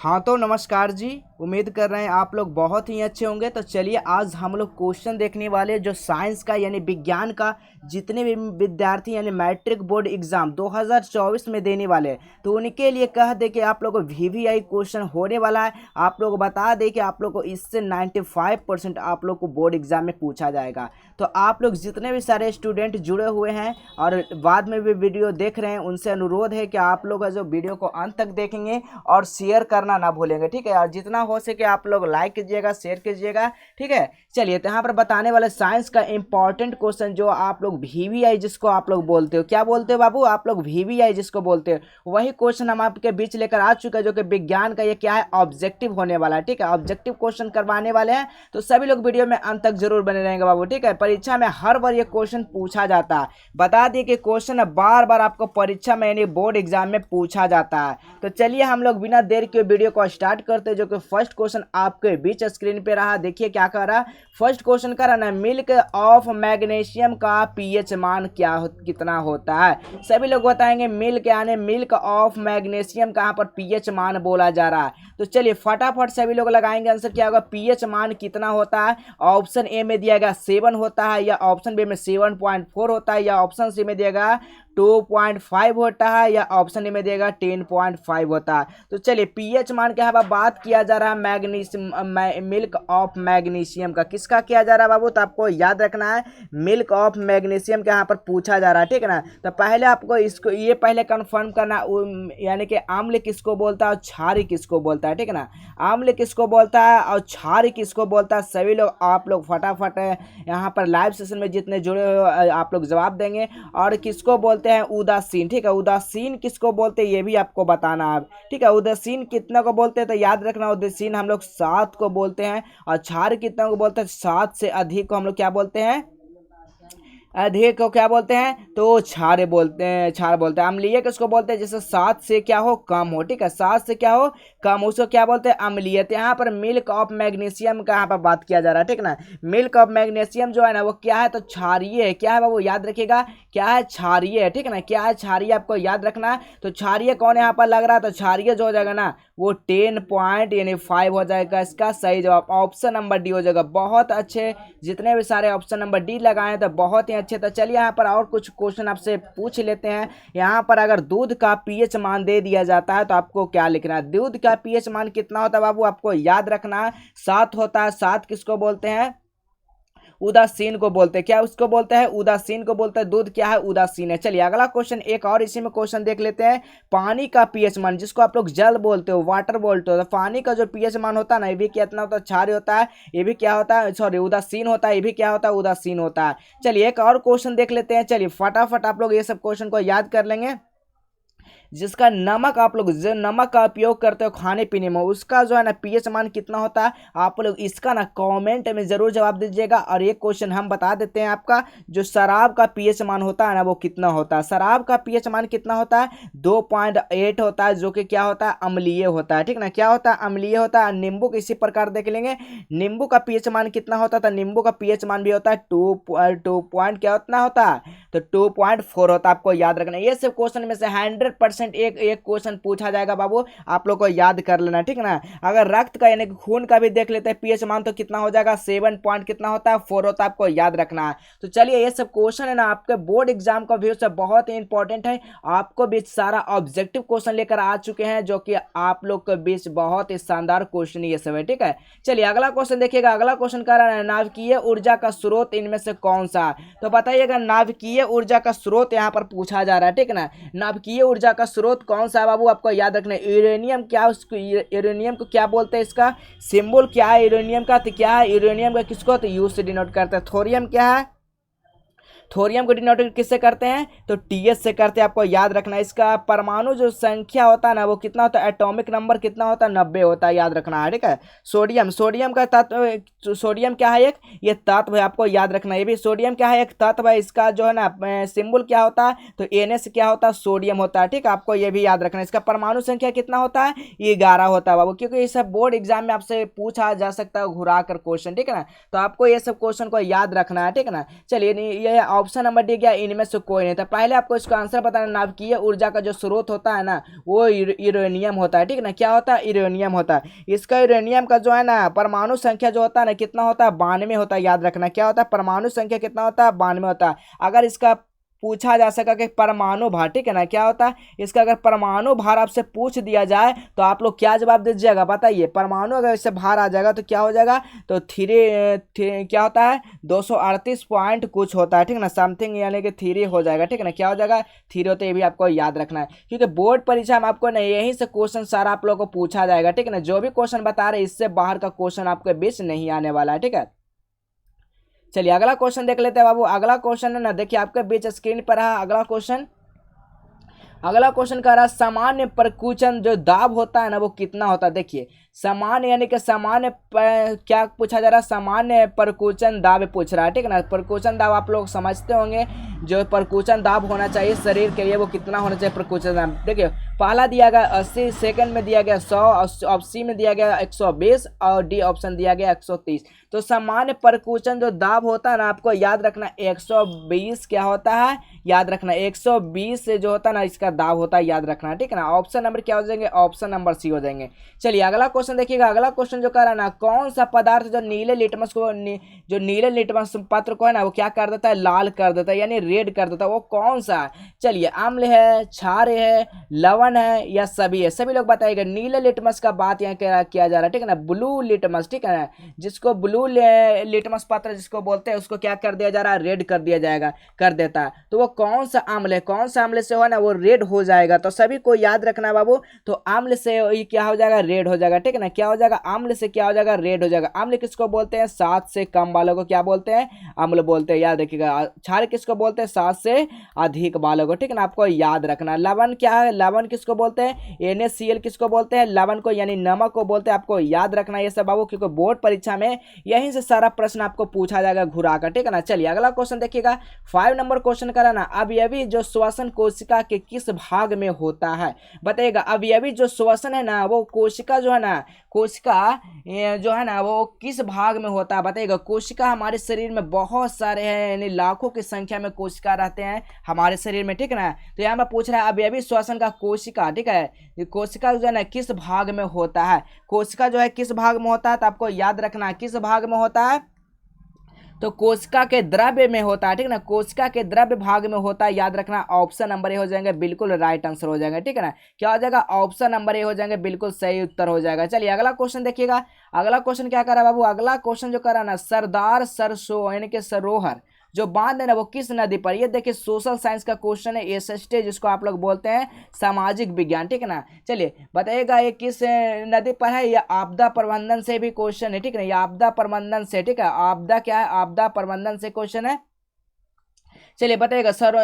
हाँ तो नमस्कार जी। उम्मीद कर रहे हैं आप लोग बहुत ही अच्छे होंगे। तो चलिए आज हम लोग क्वेश्चन देखने वाले जो साइंस का यानी विज्ञान का जितने भी विद्यार्थी यानी मैट्रिक बोर्ड एग्जाम 2024 में देने वाले हैं तो उनके लिए कह दे कि आप लोग को वीवीआई क्वेश्चन होने वाला है। आप लोग बता दें कि आप लोग को इससे 95% आप लोग को बोर्ड एग्जाम में पूछा जाएगा। तो आप लोग जितने भी सारे स्टूडेंट जुड़े हुए हैं और बाद में भी वीडियो देख रहे हैं उनसे अनुरोध है कि आप लोग जो वीडियो को अंत तक देखेंगे और शेयर करना ना भूलेंगे, ठीक है। और जितना हो सके आप लोग लाइक कीजिएगा, शेयर कीजिएगा, ठीक है। चलिए तो यहाँ पर बताने वाले साइंस का इंपॉर्टेंट क्वेश्चन जो आप लोग वीवीआई जिसको आप लोग बोलते हो, क्या बोलते हो बाबू आप लोग वीवीआई जिसको बोलते हो, वही क्वेश्चन हम आपके बीच लेकर आ चुके हैं जो कि विज्ञान का ये क्या है ऑब्जेक्टिव होने वाला है, ठीक है। ऑब्जेक्टिव क्वेश्चन करवाने वाले हैं तो सभी लोग वीडियो में अंत तक जरूर बने रहेंगे बाबू, ठीक है। परीक्षा में हर बार ये क्वेश्चन पूछा जाता है। बता दिए कि क्वेश्चन बार बार आपको परीक्षा में यानी बोर्ड एग्जाम में पूछा जाता है। तो चलिए हम लोग बिना देर के वीडियो को स्टार्ट करते हैं। जो कि फर्स्ट क्वेश्चन आपके बीच स्क्रीन पे रहा, देखिए क्या कर रहा। फर्स्ट क्वेश्चन का रहा मिल्क ऑफ मैग्नीशियम का पीएच मान कितना होता है। सभी लोग बताएंगे मिल्क यानी मिल्क ऑफ मैग्नीशियम कहाँ पर पीएच मान बोला जा रहा है। तो चलिए फटाफट सभी लोग लगाएंगे आंसर क्या होगा, पीएच मान कितना होता है। ऑप्शन ए में दिया गया 7 होता है, या ऑप्शन बी में 7.4 होता है, या ऑप्शन सी में दिएगा 2.5 होता है, या ऑप्शन ए में देगा 10.5 होता है। तो चलिए पीएच मान के यहाँ पर बात किया जा रहा है मैग्नीशियम मिल्क ऑफ मैग्नीशियम का, किसका किया जा रहा है बाबू, तो आपको याद रखना है मिल्क ऑफ मैग्नीशियम के यहाँ पर पूछा जा रहा है, ठीक है ना। तो पहले आपको इसको ये पहले कंफर्म करना यानी कि आम्ल किसको बोलता है और क्षारी किसको बोलता है, ठीक है ना। आम्ल किसको बोलता है और क्षारी किसको बोलता है, सभी लोग आप लोग फटाफट यहाँ पर लाइव सेशन में जितने जुड़े हुए आप लोग जवाब देंगे। और किसको बोलते हैं उदासीन, ठीक है। उदासीन किसको बोलते हैं ये भी आपको बताना है, ठीक है। उदासीन कितना को बोलते हैं तो याद रखना उदासीन हम लोग 7 को बोलते हैं, और क्षार कितना को बोलते हैं 7 से अधिक को हम लोग क्या बोलते हैं, अधिक को क्या बोलते हैं तो क्षार बोलते हैं, क्षार बोलते हैं। अम्लीय किसको बोलते हैं जैसे 7 से क्या हो कम हो, ठीक है। 7 से क्या हो कम उसको क्या बोलते हैं अम्लीय। तो यहाँ पर मिल्क ऑफ मैग्नीशियम का यहाँ पर बात किया जा रहा है, ठीक ना। मिल्क ऑफ मैग्नीशियम जो है ना वो क्या है तो क्षारीय है, क्या है बाबू याद रखिएगा क्या है क्षारीय है, ठीक है ना। क्या है क्षारीय आपको याद रखना है। तो क्षारीय कौन यहाँ पर लग रहा है तो क्षारीय जो हो जाएगा ना वो 10.5 हो जाएगा। इसका सही जवाब ऑप्शन नंबर डी हो जाएगा। बहुत अच्छे, जितने भी सारे ऑप्शन नंबर डी लगाए तो बहुत ही अच्छे। तो चलिए यहाँ पर और कुछ क्वेश्चन आपसे पूछ लेते हैं। यहाँ पर अगर दूध का पीएच मान दे दिया जाता है तो आपको क्या लिखना है, दूध का पीएच मान कितना होता है बाबू आपको याद रखना है 7 होता है। 7 किसको बोलते हैं उदासीन को बोलते हैं, क्या उसको बोलते हैं उदासीन को बोलते हैं। दूध क्या है उदासीन है। चलिए अगला क्वेश्चन एक और इसी में क्वेश्चन देख लेते हैं। पानी का पीएच मान जिसको आप लोग जल बोलते हो वाटर बोलते हो, तो पानी का जो पीएच मान होता है ना ये भी कितना होता है क्षारीय होता है, ये भी क्या होता है सॉरी उदासीन होता है, ये भी क्या होता है उदासीन होता है। चलिए एक और क्वेश्चन देख लेते हैं। चलिए फटाफट आप लोग ये सब क्वेश्चन को याद कर लेंगे। जिसका नमक आप लोग जो नमक का उपयोग करते हो खाने पीने में उसका जो है ना पीएच मान कितना होता है, आप लोग इसका ना कमेंट में जरूर जवाब दीजिएगा। और एक क्वेश्चन हम बता देते हैं आपका, जो शराब का पीएच मान होता है ना वो कितना होता है। शराब का पीएच मान कितना होता है 2.8 होता है, जो कि क्या होता है अम्लीय होता है, ठीक ना। क्या होता है अम्लीय होता है। नींबू को इसी प्रकार देख लेंगे, नींबू का पीएच मान कितना होता है तो नींबू का पीएच मान भी होता है 2 पॉइंट क्या उतना होता है तो 2.4 होता है। आपको याद रखना ये सब क्वेश्चन में से 100% एक एक क्वेश्चन पूछा जाएगा बाबू, आप लोग को याद कर लेना, ठीक ना। अगर रक्त का यानी खून का भी देख लेते हैं पीएच मान तो कितना हो जाएगा 7 पॉइंट कितना होता है 4 होता है। आपको याद रखना है। तो चलिए ये सब क्वेश्चन है ना आपके बोर्ड एग्जाम का व्यू से बहुत ही इंपॉर्टेंट है। आपको बीच सारा ऑब्जेक्टिव क्वेश्चन लेकर आ चुके हैं जो कि आप लोग के बीच बहुत ही शानदार क्वेश्चन ये सब है, ठीक है। चलिए अगला क्वेश्चन देखिएगा। अगला क्वेश्चन कर रहा है नाभिकीय ऊर्जा का स्रोत इनमें से कौन सा, तो बताइएगा नाभिकीय ऊर्जा का स्रोत यहाँ पर पूछा जा रहा है, ठीक ना। नाभिकीय ऊर्जा का स्रोत कौन सा है बाबू आपको याद रखना है। यूरेनियम क्या उसको यूरेनियम को क्या बोलते हैं, इसका सिंबल क्या है यूरेनियम का, तो क्या है यूरेनियम का किसको तो यू से डिनोट करते हैं। थोरियम क्या है, थोरियम को डिनोट किससे करते हैं तो टीएस से करते हैं। आपको याद रखना है। इसका परमाणु जो संख्या होता है ना वो कितना होता है एटॉमिक नंबर कितना होता है 90 होता है, याद रखना है, ठीक है। सोडियम, सोडियम का तत्व, सोडियम क्या है एक ये तत्व है, आपको याद रखना है। ये भी सोडियम क्या है एक तत्व है। इसका जो है ना सिंबल क्या होता है तो एनएस क्या होता है सोडियम होता है, ठीक है। आपको ये भी याद रखना है। इसका परमाणु संख्या कितना होता है 11 होता है बाबू, क्योंकि ये सब बोर्ड एग्जाम में आपसे पूछा जा सकता है घुरा कर क्वेश्चन, ठीक है ना। तो आपको ये सब क्वेश्चन को याद रखना है, ठीक है ना। चलिए ये ऑप्शन नंबर डी क्या इनमें से कोई नहीं। तो पहले आपको इसका आंसर बताना, नाभिकीय ऊर्जा का जो स्रोत होता है ना वो यूरेनियम होता है, ठीक है ना। क्या होता है? यूरेनियम होता है। इसका यूरेनियम का जो है ना परमाणु संख्या जो होता है ना कितना होता है? 92 होता है। याद रखना क्या होता है? परमाणु संख्या कितना होता है? 92 होता है। अगर इसका पूछा जा सका कि परमाणु भार, ठीक है ना, क्या होता है इसका? अगर परमाणु भार आपसे पूछ दिया जाए तो आप लोग क्या जवाब दीजिएगा बताइए? परमाणु अगर इससे भार आ जाएगा तो क्या हो जाएगा? तो क्या होता है? 238 पॉइंट कुछ होता है, ठीक है ना, समथिंग, यानी कि 3 हो जाएगा, ठीक है ना। क्या हो जाएगा? 3 होते, ये भी आपको याद रखना है, क्योंकि बोर्ड परीक्षा में आपको ना यहीं से क्वेश्चन सारा आप लोगों को पूछा जाएगा, ठीक है ना। जो भी क्वेश्चन बता रहे इससे बाहर का क्वेश्चन आपके बीच नहीं आने वाला है, ठीक है। चलिए अगला क्वेश्चन देख लेते हैं बाबू। अगला क्वेश्चन है ना, देखिए आपके बीच स्क्रीन पर है अगला क्वेश्चन। अगला क्वेश्चन कह रहा है सामान्य परकुचन जो दाब होता है ना वो कितना होता है? देखिए सामान्य यानी कि क्या पूछा जा रहा है? सामान्य परकुचन दाब पूछ रहा है, ठीक है ना। परकुचन दाब आप लोग समझते होंगे, जो परकुचन दाब होना चाहिए शरीर के लिए वो कितना होना चाहिए परकुचन दाब? देखिए पहला दिया गया 80, सेकंड में दिया गया 100, ऑप्शन में दिया गया 120 और डी ऑप्शन दिया गया 130। तो सामान्य परकुचन जो दाब होता है ना आपको याद रखना 120 क्या होता है? याद रखना 120 से जो होता है ना इसका दाब होता है, याद रखना, ठीक है ना। ऑप्शन नंबर क्या हो जाएंगे? ऑप्शन नंबर सी हो जाएंगे। चलिए अगला क्वेश्चन देखिएगा। अगला क्वेश्चन जो कर रहा है ना, कौन सा पदार्थ जो नीले लिटमस पत्र को है ना वो क्या कर देता है? लाल कर देता है, यानी रेड कर देता है। वो कौन सा है? चलिए अम्ल है, क्षार है, लवण है या सभी है? सभी लोग बताइएगा। नीले लिटमस का बात यहाँ किया जा रहा है, ठीक है ना, ब्लू लिटमस, ठीक है ना, जिसको ब्लू लिटमस पत्र जिसको बोलते हैं उसको क्या कर दिया जा रहा है? रेड कर दिया जाएगा, कर देता है। तो वो कौन सा अम्ल है? कौन सा अम्ल से हो ना वो रेड हो जाएगा? तो सभी को याद रखना बाबू। तो अम्ल से ये क्या हो जाएगा? रेड हो जाएगा, ठीक है ना। क्या हो जाएगा? अम्ल से क्या हो जाएगा? रेड हो जाएगा। अम्ल किसको बोलते हैं? 7 से कम वालों को क्या बोलते हैं? अम्ल बोलते हैं, याद रखिएगा। क्षार किसको बोलते हैं? 7 से अधिक वालों को, ठीक है ना, आपको याद रखना। लवण क्या है? लवण किसको बोलते हैं? NaCl किसको बोलते हैं? लवण को, यानी नमक को बोलते हैं। आपको याद रखना ये सब बाबू, क्योंकि बोर्ड परीक्षा में यहीं से सारा प्रश्न आपको पूछा जाएगा घुरा कर, ठीक है ना। चलिए अगला क्वेश्चन देखिएगा। 5 नंबर क्वेश्चन कराना, अवयवी जो श्वसन कोशिका के किस भाग में होता है? बताइएगा। अवयवी जो श्वसन है ना वो कोशिका जो है ना, कोशिका जो है ना वो किस भाग में होता है? बताइएगा। कोशिका हमारे शरीर में बहुत सारे हैं, यानी लाखों की संख्या में कोशिका रहते हैं हमारे शरीर में, ठीक है ना। तो यहाँ पर पूछ रहा है अवयवी श्वसन का कोशिका, ठीक है, कोशिका जो है ना किस भाग में होता है? कोशिका जो है किस भाग में होता है? तो आपको याद रखना किस भाग में होता है? तो कोशिका के द्रव्य में होता है, ठीक है ना, कोशिका के द्रव्य भाग में होता है, याद रखना। ऑप्शन नंबर ए हो जाएंगे, बिल्कुल राइट आंसर हो जाएगा, ठीक है ना। क्या हो जाएगा? ऑप्शन नंबर ए हो जाएंगे, बिल्कुल सही उत्तर हो जाएगा। चलिए अगला क्वेश्चन देखिएगा। अगला क्वेश्चन क्या कर रहा है बाबू? अगला क्वेश्चन जो कर रहा है ना, सरदार सरसो यानी कि सरोवर जो बांध है ना वो किस नदी पर? ये देखिए सोशल साइंस का क्वेश्चन है, SST जिसको आप लोग बोलते हैं सामाजिक विज्ञान, ठीक है ना। चलिए बताइएगा ये किस नदी पर है? ये आपदा प्रबंधन से भी क्वेश्चन है, ठीक है ना, ये आपदा प्रबंधन से, ठीक है। आपदा क्या है? आपदा प्रबंधन से क्वेश्चन है। चलिए बताइएगा। सर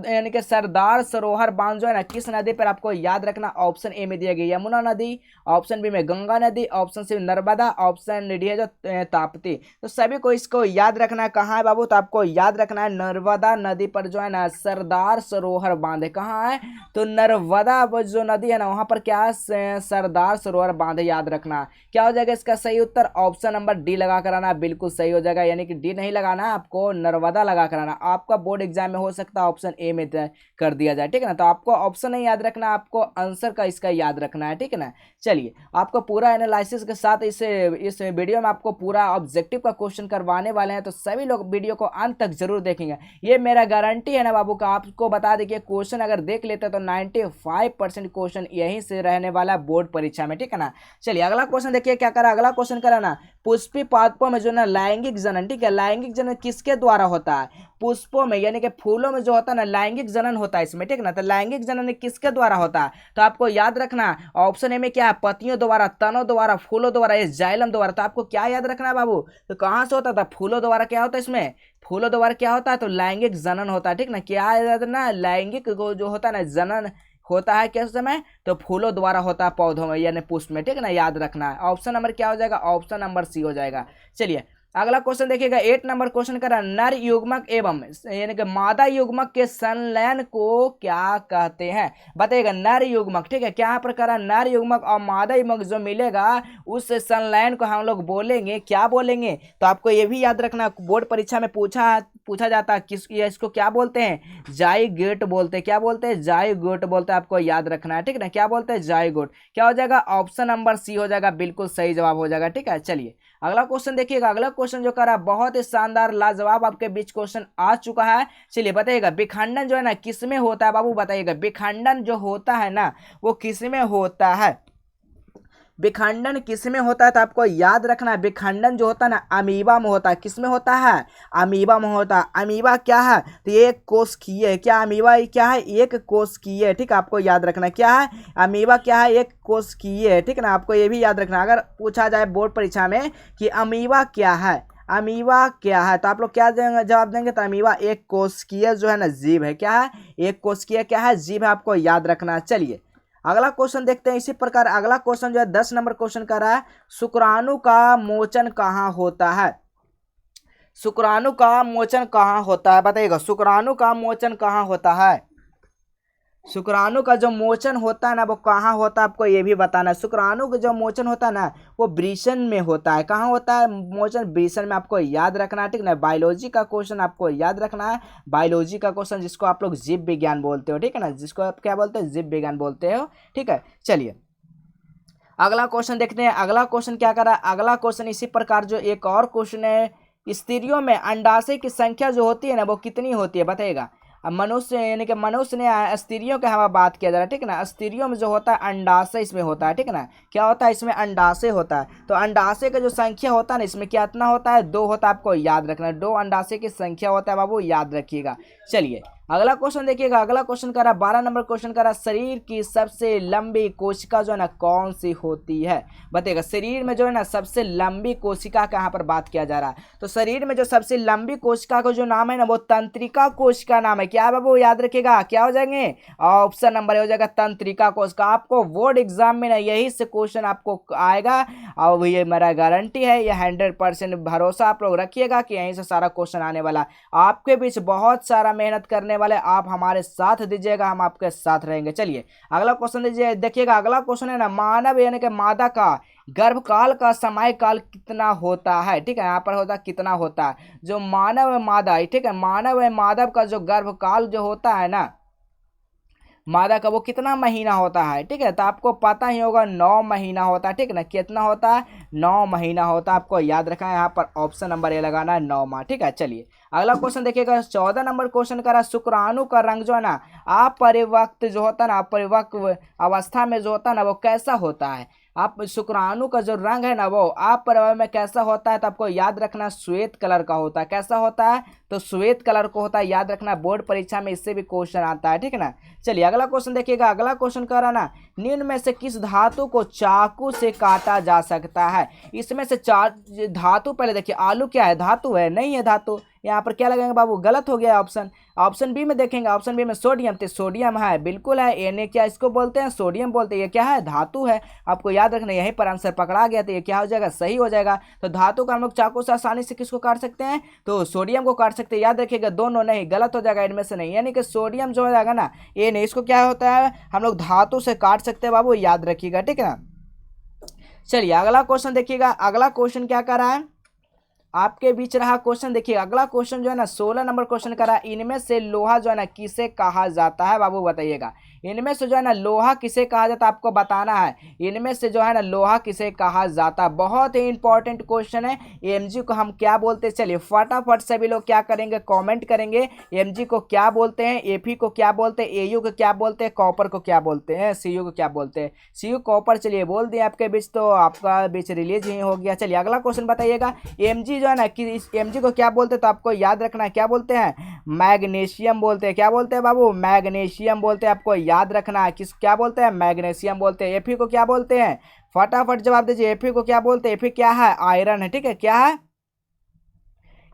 यानी कि सरदार सरोवर बांध जो है ना किस नदी पर? आपको याद रखना। ऑप्शन ए में दिया गया यमुना नदी, ऑप्शन बी में गंगा नदी, option C Narmada, option D है जो ताप्ती। तो सभी को इसको याद रखना है। कहाँ है बाबू? तो आपको याद रखना है नर्मदा नदी पर जो है ना सरदार सरोवर बांध है। कहाँ है? तो नर्मदा जो नदी है ना वहां पर क्या है? सरदार सरोवर बांध है, याद रखना। क्या हो जाएगा इसका सही उत्तर? ऑप्शन नंबर डी लगा कराना, बिल्कुल सही हो जाएगा। यानी कि डी नहीं लगाना, आपको नर्मदा लगा कराना। आपका बोर्ड एग्जाम में हो सकता है ऑप्शन ए में कर दिया जाए, ठीक है ना। तो आपको ऑप्शन नहीं याद रखना, आपको आंसर का इसका याद रखना है, ठीक है ना। चलिए आपको पूरा एनालिसिस के साथ इस वीडियो में आपको पूरा ऑब्जेक्टिव का क्वेश्चन करवाने वाले हैं, तो सभी लोग वीडियो को अंत तक जरूर देखेंगे। ये मेरा गारंटी है ना बाबू का। आपको बता दें कि क्वेश्चन अगर देख लेते तो 95% क्वेश्चन यहीं से रहने वाला बोर्ड परीक्षा में, ठीक है ना। चलिए अगला क्वेश्चन देखिए क्या करा। अगला क्वेश्चन करा ना, पुष्पी पादपों में जो ना लैंगिक जनन, ठीक है, लैंगिक जनन किसके द्वारा होता है? पुष्पों में यानी कि फूलों में जो होता है ना लैंगिक जनन होता है इसमें, ठीक है ना। तो लैंगिक जनन किसके द्वारा होता है? तो आपको याद रखना ऑप्शन ए में क्या है? पतियों द्वारा, तनों द्वारा, फूलों द्वारा, इस जाइलम द्वारा। तो आपको क्या याद रखना है बाबू? तो कहाँ से होता था? फूलों द्वारा। क्या होता है इसमें? फूलों द्वारा क्या होता है? तो लैंगिक जनन होता है, ठीक ना। क्या याद रखना? लैंगिक जो होता है ना जनन होता है किस समय? तो फूलों द्वारा होता है, पौधों में यानी पुष्प में, ठीक है ना, याद रखना है। ऑप्शन नंबर क्या हो जाएगा? ऑप्शन नंबर सी हो जाएगा। चलिए अगला क्वेश्चन देखिएगा 8 नंबर क्वेश्चन का नर युग्मक एवं यानी कि मादा युग्मक के संलयन को क्या कहते हैं, बताइएगा। नर युग्मक, ठीक है, क्या यहाँ पर करा, नर युग्मक और मादा युग्मक जो मिलेगा उस संलयन को हम लोग बोलेंगे, क्या बोलेंगे। तो आपको ये भी याद रखना, बोर्ड परीक्षा में पूछा जाता है किस, इसको क्या बोलते हैं, जाइगोट बोलते हैं। क्या बोलते हैं, जाइगोट बोलते हैं, आपको याद रखना है, ठीक है ना। क्या बोलते हैं, जाइगोट। क्या हो जाएगा, ऑप्शन नंबर सी हो जाएगा, बिल्कुल सही जवाब हो जाएगा, ठीक है। चलिए अगला क्वेश्चन देखिएगा। अगला क्वेश्चन जो करा बहुत ही शानदार लाजवाब आपके बीच क्वेश्चन आ चुका है। चलिए बताइएगा, विखंडन जो है ना किस में होता है बाबू, बताइएगा। विखंडन जो होता है ना वो किस में होता है, विखंडन किस में होता है, तो आपको याद रखना है विखंडन जो होता है ना अमीबा में होता है। किस में होता है, अमीबा में होता है। अमीबा क्या है, तो ये एक कोशिकीय है। क्या अमीबा क्या है, एक कोशिकीय है, ठीक है। आपको याद रखना क्या है, अमीबा क्या है, एक कोशिकीय है, ठीक है ना। आपको ये भी याद रखना, अगर पूछा जाए बोर्ड परीक्षा में कि अमीबा क्या है, अमीबा क्या है, तो आप लोग क्या देंगे, जवाब देंगे, तो अमीबा एक कोशिकीय जो है ना जीव है। क्या है, एक कोशिकीय क्या है, जीव है, आपको याद रखना। चलिए अगला क्वेश्चन देखते हैं। इसी प्रकार अगला क्वेश्चन जो है 10 नंबर क्वेश्चन का रहा है, शुक्राणु का मोचन कहाँ होता है, शुक्राणु का मोचन कहाँ होता है, बताइएगा। शुक्राणु का मोचन कहाँ होता है, शुक्राणु का जो मोचन होता है ना वो कहाँ होता है, आपको ये भी बताना है। शुक्राणु का जो मोचन होता है ना वो वृषण में होता है। कहाँ होता है मोचन, वृषण में, आपको याद रखना है, ठीक ना। बायोलॉजी का क्वेश्चन आपको याद रखना है, बायोलॉजी का क्वेश्चन जिसको आप लोग जीव विज्ञान बोलते हो, ठीक है ना, जिसको आप क्या बोलते हैं, जीव विज्ञान बोलते हो, ठीक है। चलिए अगला क्वेश्चन देखते हैं। अगला क्वेश्चन क्या करा, अगला क्वेश्चन इसी प्रकार जो एक और क्वेश्चन है, स्त्रियों में अंडाशय की संख्या जो होती है ना वो कितनी होती है, बताइएगा। अब मनुष्य यानी कि मनुष्य ने स्त्रियों की हमें बात किया जा रहा है, ठीक है ना। स्त्रियों में जो होता है अंडाशय इसमें होता है, ठीक है ना। क्या होता है, इसमें अंडाशय होता है। तो अंडाशय का जो संख्या होता है ना इसमें कितना होता है, 2 होता है, आपको याद रखना है। 2 अंडाशय की संख्या होता है बाबू, याद रखिएगा। चलिए अगला क्वेश्चन देखिएगा। अगला क्वेश्चन करा 12 नंबर क्वेश्चन करा, शरीर की सबसे लंबी कोशिका जो है ना कौन सी होती है, बताइएगा। शरीर में जो है ना सबसे लंबी कोशिका का यहाँ पर बात किया जा रहा है। तो शरीर में जो सबसे लंबी कोशिका का जो नाम है ना वो तंत्रिका कोशिका नाम है। क्या बाबू याद रखिएगा, क्या हो जाएंगे, ऑप्शन नंबर हो जाएगा तंत्रिका कोशिका। आपको बोर्ड एग्जाम में ना यही से क्वेश्चन आपको आएगा और ये मेरा गारंटी है, ये 100% भरोसा आप लोग रखिएगा कि यहीं से सारा क्वेश्चन आने वाला। आपके बीच बहुत सारा मेहनत करने वाले, आप हमारे साथ दीजिएगा, हम आपके साथ रहेंगे। चलिए अगला क्वेश्चन दीजिए, देखिएगा। अगला क्वेश्चन है ना मानव यानी कि मादा का गर्भकाल का समय काल कितना होता है, ठीक है। यहाँ पर होता है कितना होता है, जो मानव मादा है, ठीक है, मानव माधव का जो गर्भकाल जो होता है ना मादा का वो कितना महीना होता है, ठीक है। तो आपको पता ही होगा 9 महीना होता है, ठीक है ना। कितना होता है, 9 महीना होता है, आपको याद रखना है। यहाँ पर ऑप्शन नंबर ए लगाना है, 9 माह, ठीक है। चलिए अगला क्वेश्चन देखिएगा। 14 नंबर क्वेश्चन करा, शुक्राणु का रंग जो है ना अपरिपक्व जो होता है ना, अपरिपक्व अवस्था में जो होता है ना वो कैसा होता है। आप शुक्राणु का जो रंग है ना वो अपरिपक्व में कैसा होता है, तो आपको याद रखना श्वेत कलर का होता है। कैसा होता है, तो श्वेत कलर को होता है, याद रखना। बोर्ड परीक्षा में इससे भी क्वेश्चन आता है, ठीक है ना। चलिए अगला क्वेश्चन देखिएगा। अगला क्वेश्चन कह रहा ना, निम्न में से किस धातु को चाकू से काटा जा सकता है। इसमें से चार धातु, पहले देखिए आलू क्या है, धातु है, नहीं है धातु। यहाँ पर क्या लगाएंगे बाबू, गलत हो गया ऑप्शन। ऑप्शन बी में देखेंगे, ऑप्शन बी में सोडियम, तो सोडियम है, बिल्कुल है। एने क्या इसको बोलते हैं, सोडियम बोलते हैं। ये क्या है, धातु है, आपको याद रखना। यहीं पर आंसर पकड़ा गया तो ये क्या हो जाएगा, सही हो जाएगा। तो धातु का हम लोग चाकू से आसानी से किसको काट सकते हैं, तो सोडियम को काट सकते हैं। याद रखिएगा, दोनों नहीं, गलत हो जाएगा, इनमें से नहीं। यानी कि सोडियम जो हो जाएगा ना ये नहीं, इसको क्या होता है हम लोग धातु से काट सकते हैं बाबू, याद रखिएगा, ठीक है ना। चलिए अगला क्वेश्चन देखिएगा। अगला क्वेश्चन क्या कर रहा है आपके बीच रहा क्वेश्चन, देखिए। अगला क्वेश्चन जो है ना 16 नंबर क्वेश्चन करा, इनमें से लोहा जो है ना किसे कहा जाता है बाबू, बताइएगा। इनमें से जो है ना लोहा किसे कहा जाता है, आपको बताना है। इनमें से जो है ना लोहा किसे कहा जाता है, बहुत ही इंपॉर्टेंट क्वेश्चन है। एमजी को हम क्या बोलते हैं, चलिए फटाफट सभी लोग क्या करेंगे, कमेंट करेंगे। एमजी को क्या बोलते हैं, एफी को क्या बोलते हैं, एयू को क्या बोलते हैं, कॉपर को क्या बोलते हैं, सीयू को क्या बोलते हैं। सीयू कॉपर, चलिए बोल दिए आपके बीच, तो आपका बीच रिलीज ही हो गया। चलिए अगला क्वेश्चन बताइएगा। एमजी जो है ना कि इस एमजी को क्या बोलते हैं, तो आपको याद रखना है, क्या बोलते हैं, मैग्नीशियम बोलते हैं। क्या बोलते हैं बाबू, मैग्नीशियम बोलते हैं, आपको याद रखना है। किस क्या बोलते हैं, मैग्नीशियम बोलते हैं। एफी को क्या बोलते हैं, फटाफट जवाब दीजिए। एफी को क्या बोलते हैं, एफी क्या है, आयरन है, ठीक है। क्या है,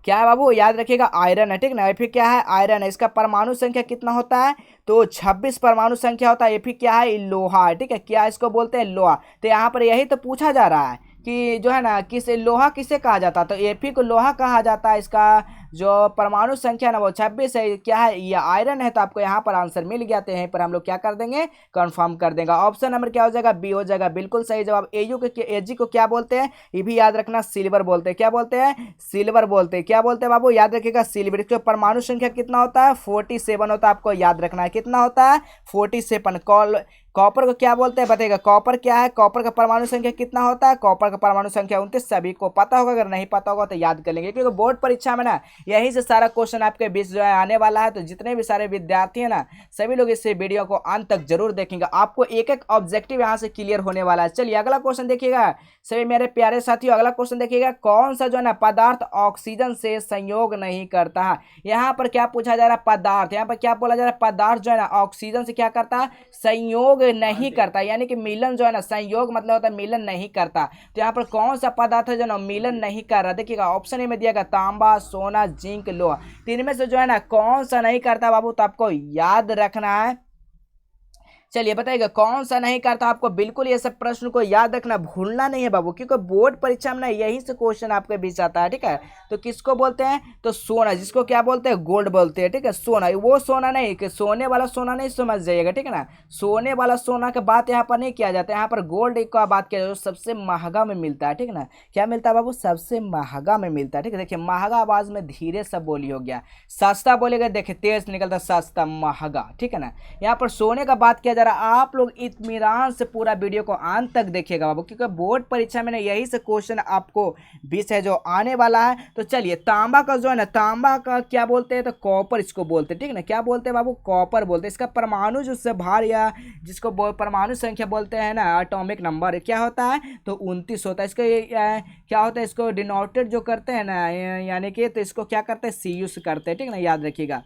क्या है बाबू, याद रखिएगा, आयरन है, ठीक ना। एफी क्या है, आयरन है। इसका परमाणु संख्या कितना होता है, तो 26 परमाणु संख्या होता है। एफी क्या है, लोहा है, ठीक है। क्या इसको बोलते हैं, लोहा। तो यहाँ पर यही तो पूछा जा रहा है कि जो है ना किस लोहा किसे कहा जाता है, तो Fe को लोहा कहा जाता है। इसका जो परमाणु संख्या ना वो 26 है। क्या है ये आयरन है, तो आपको यहाँ पर आंसर मिल गया। तो यहीं पर हम लोग क्या कर देंगे, कंफर्म कर देंगे। ऑप्शन नंबर क्या हो जाएगा, बी हो जाएगा, बिल्कुल सही जवाब। Ag को क्या बोलते हैं, ये भी याद रखना, सिल्वर बोलते हैं। क्या बोलते हैं, सिल्वर बोलते हैं। क्या बोलते हैं बाबू, याद रखिएगा, सिल्वर। इसका परमाणु संख्या कितना होता है, 47 होता है। आपको याद रखना है कितना होता है, 47। कॉपर को क्या बोलते हैं बताइएगा, कॉपर क्या है, कॉपर का परमाणु संख्या कितना होता है, कॉपर का परमाणु संख्या 29। सभी को पता होगा, अगर नहीं पता होगा तो याद कर लेंगे, क्योंकि बोर्ड परीक्षा में ना यहीं से सारा क्वेश्चन आपके बीच जो है आने वाला है। तो जितने भी सारे विद्यार्थी हैं ना, सभी लोग इस वीडियो को अंत तक जरूर देखेंगे। आपको एक एक ऑब्जेक्टिव यहाँ से क्लियर होने वाला है। चलिए अगला क्वेश्चन देखिएगा सभी मेरे प्यारे साथियों। अगला क्वेश्चन देखिएगा, कौन सा जो है ना पदार्थ ऑक्सीजन से संयोग नहीं करता है। यहाँ पर क्या पूछा जा रहा है, पदार्थ। यहाँ पर क्या बोला जा रहा है, पदार्थ जो है ना ऑक्सीजन से क्या करता है, संयोग नहीं करता। यानी कि मिलन जो है ना, संयोग मतलब होता है मिलन नहीं करता। तो यहाँ पर कौन सा पदार्थ है जो ना मिलन नहीं कर रहा, देखिएगा ऑप्शन ए में दिया गया, तांबा, सोना, जिंक, लोहा। तो इनमें से जो है ना कौन सा नहीं करता बाबू, तो आपको याद रखना है। चलिए बताइएगा कौन सा नहीं करता। आपको बिल्कुल ये सब प्रश्न को याद रखना, भूलना नहीं है बाबू, क्योंकि बोर्ड परीक्षा में ना यही से क्वेश्चन आपके बीच आता है। ठीक है, तो किसको बोलते हैं, तो सोना, जिसको क्या बोलते हैं, गोल्ड बोलते हैं। ठीक है, सोना, वो सोना नहीं कि सोने वाला सोना नहीं समझ जाइएगा। ठीक है ना, सोने वाला सोना की बात यहाँ पर नहीं किया जाता, यहाँ पर गोल्ड का बात किया जाता है, सबसे महंगा में मिलता है। ठीक है ना, क्या मिलता है बाबू, सबसे महंगा में मिलता है। ठीक है, देखिए महंगा आवाज में धीरे सब बोली हो गया, सस्ता बोलेगा देखिए तेज निकलता, सस्ता महंगा। ठीक है ना, यहाँ पर सोने का बात किया जरा आप लोग इत्मीनान से पूरा वीडियो को अंत तक देखिएगा बाबू, क्योंकि बोर्ड परीक्षा में यही से क्वेश्चन आपको बीच है जो आने वाला है। तो चलिए तांबा का जो है ना, तांबा का क्या बोलते हैं, तो कॉपर इसको बोलते हैं। ठीक है ना, क्या बोलते हैं बाबू, कॉपर बोलते हैं। इसका परमाणु जो से भार या जिसको परमाणु संख्या बोलते हैं ना, एटॉमिक नंबर क्या होता है, तो 29 होता है। इसका क्या होता है, इसको डिनोटेड जो करते हैं ना, यानी कि तो इसको क्या करते हैं, CU से करते हैं। ठीक है ना, याद रखिएगा।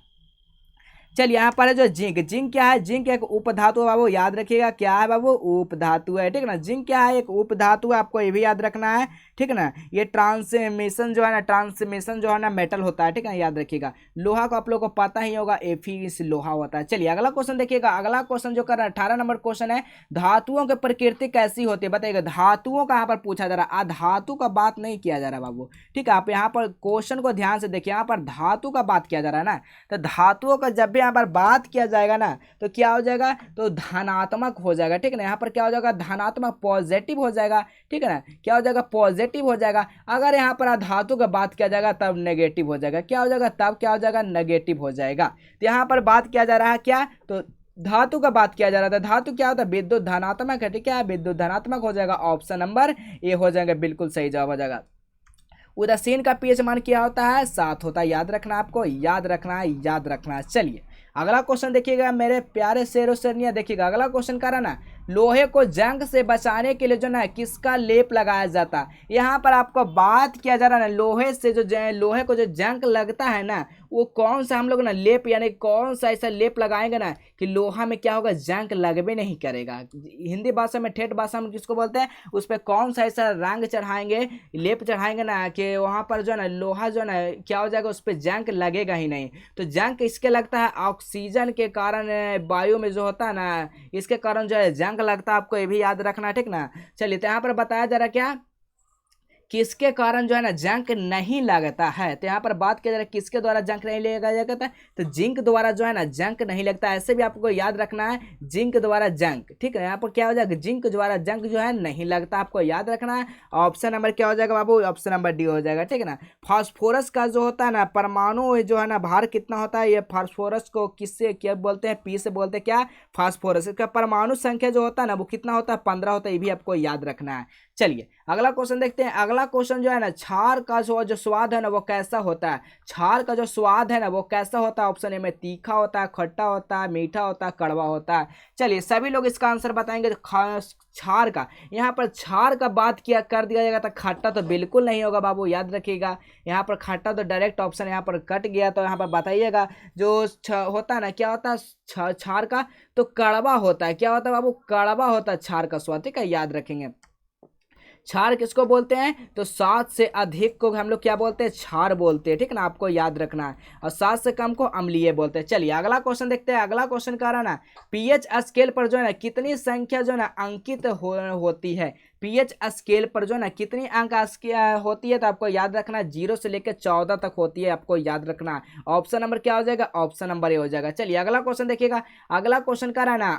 चलिए यहाँ पर है जो जिंक, जिंक क्या है, जिंक एक उपधातु है बाबू, याद रखिएगा क्या है बाबू, उपधातु है। ठीक है ना, जिंक क्या है, एक उपधातु है, आपको ये भी याद रखना है। ठीक है ना, ये ट्रांसमिशन जो है ना, ट्रांसमिशन जो है ना मेटल होता है। ठीक है ना, याद रखिएगा। लोहा को आप लोगों को पता ही होगा, Fe लोहा होता है। चलिए अगला क्वेश्चन देखिएगा, अगला क्वेश्चन जो कर रहा है 18 नंबर क्वेश्चन है, धातुओं की प्रकृति कैसी होती है बताइएगा। धातुओं का यहाँ पर पूछा जा रहा है, धातु का बात नहीं किया जा रहा बाबू। ठीक है, आप यहाँ पर क्वेश्चन को ध्यान से देखिए, यहाँ पर धातु का बात किया जा रहा है ना, तो धातुओं का जब भी यहाँ पर बात किया जाएगा ना, तो क्या हो जाएगा, तो धनात्मक हो जाएगा। ठीक है ना, यहाँ पर क्या हो जाएगा, धनात्मक, पॉजिटिव हो जाएगा। ठीक है ना, क्या हो जाएगा, पॉजिटिव हो जाएगा। अगर यहाँ पर धातु का बात किया जाएगा तब नेगेटिव हो जाएगा। क्या हो जाएगा, तब क्या हो जाएगा, नेगेटिव हो जाएगा। तो यहाँ पर बात किया जा रहा है क्या, तो धातु का बात किया जा रहा था। धातु क्या होता है, विद्युत धनात्मक है। ठीक है, विद्युत धनात्मक हो जाएगा, ऑप्शन नंबर ए हो जाएगा, बिल्कुल सही जवाब हो जाएगा। उदासीन का pH मान क्या होता है, 7 होता है। याद रखना, आपको याद रखना है, याद रखना है। चलिए अगला क्वेश्चन देखिएगा मेरे प्यारे शेरों शेरनियाँ, देखिएगा अगला क्वेश्चन कर रहा ना, लोहे को जंग से बचाने के लिए जो ना किसका लेप लगाया जाता है। यहाँ पर आपको बात किया जा रहा है ना, लोहे से जो लोहे को जो जंग लगता है ना, वो कौन सा हम लोग ना लेप, यानी कौन सा ऐसा लेप लगाएंगे ना कि लोहा में क्या होगा, जंग लगबे नहीं करेगा। हिंदी भाषा में, ठेठ भाषा में किसको बोलते हैं, उस पर कौन सा ऐसा रंग चढ़ाएंगे, लेप चढ़ाएंगे ना कि वहाँ पर जो है ना लोहा जो है ना क्या हो जाएगा, उस पर जंग लगेगा ही नहीं। तो जंग किसके लगता है, ऑक्सीजन के कारण, वायु में जो होता है ना, इसके कारण जो है जंग लगता है। आपको ये भी याद रखना है। ठीक ना, चलिए तो यहाँ पर बताया जा रहा क्या, किसके कारण जो है ना जंक नहीं लगता है। तो यहाँ पर बात किया जा रहा है किसके द्वारा जंक नहीं लगाया जाता है, तो जिंक द्वारा जो है ना जंक नहीं लगता है। ऐसे भी आपको याद रखना है, जिंक द्वारा जंक। ठीक है, यहाँ पर क्या हो जाएगा, जिंक द्वारा जंक जो है नहीं लगता, आपको याद रखना है। ऑप्शन नंबर क्या हो जाएगा बाबू, ऑप्शन नंबर डी हो जाएगा। ठीक है ना, फास्फोरस का जो होता है ना परमाणु जो है ना भार कितना होता है, ये फास्फोरस को किससे क्या बोलते हैं, पी से बोलते हैं क्या, फास्फोरस। इसका परमाणु संख्या जो होता है ना वो कितना होता है, 15 होता है। ये भी आपको याद रखना है। चलिए अगला क्वेश्चन देखते हैं। अगला क्वेश्चन जो है ना, क्षार का जो स्वाद है ना वो कैसा होता है। क्षार का जो स्वाद है ना वो कैसा होता है, ऑप्शन ए में तीखा होता है, खट्टा होता है, मीठा होता है, कड़वा होता है। चलिए सभी लोग इसका आंसर बताएंगे। क्षार का, यहाँ पर क्षार का बात किया कर दिया जाएगा तो खट्टा तो बिल्कुल नहीं होगा बाबू, याद रखिएगा। यहाँ पर खट्टा तो डायरेक्ट ऑप्शन यहाँ पर कट गया, तो यहाँ पर बताइएगा जो होता है ना, क्या होता है क्षार का, तो कड़वा होता है। क्या होता है बाबू, कड़वा होता है क्षार का स्वाद। ठीक है, याद रखेंगे। क्षार किसको बोलते हैं, तो 7 से अधिक को हम लोग क्या बोलते हैं, क्षार बोलते हैं, ठीक है ना, आपको याद रखना है। और 7 से कम को अम्लीय बोलते हैं। चलिए अगला क्वेश्चन देखते हैं। अगला क्वेश्चन कह रहा है ना, पीएच स्केल पर जो है ना कितनी संख्या जो है ना अंकित होती है। पीएच स्केल पर जो है ना कितनी अंक होती है, तो आपको याद रखना है 0 से लेकर 14 तक होती है, आपको याद रखना है। ऑप्शन नंबर क्या हो जाएगा, ऑप्शन नंबर ए हो जाएगा। चलिए अगला क्वेश्चन देखिएगा। अगला क्वेश्चन का है ना,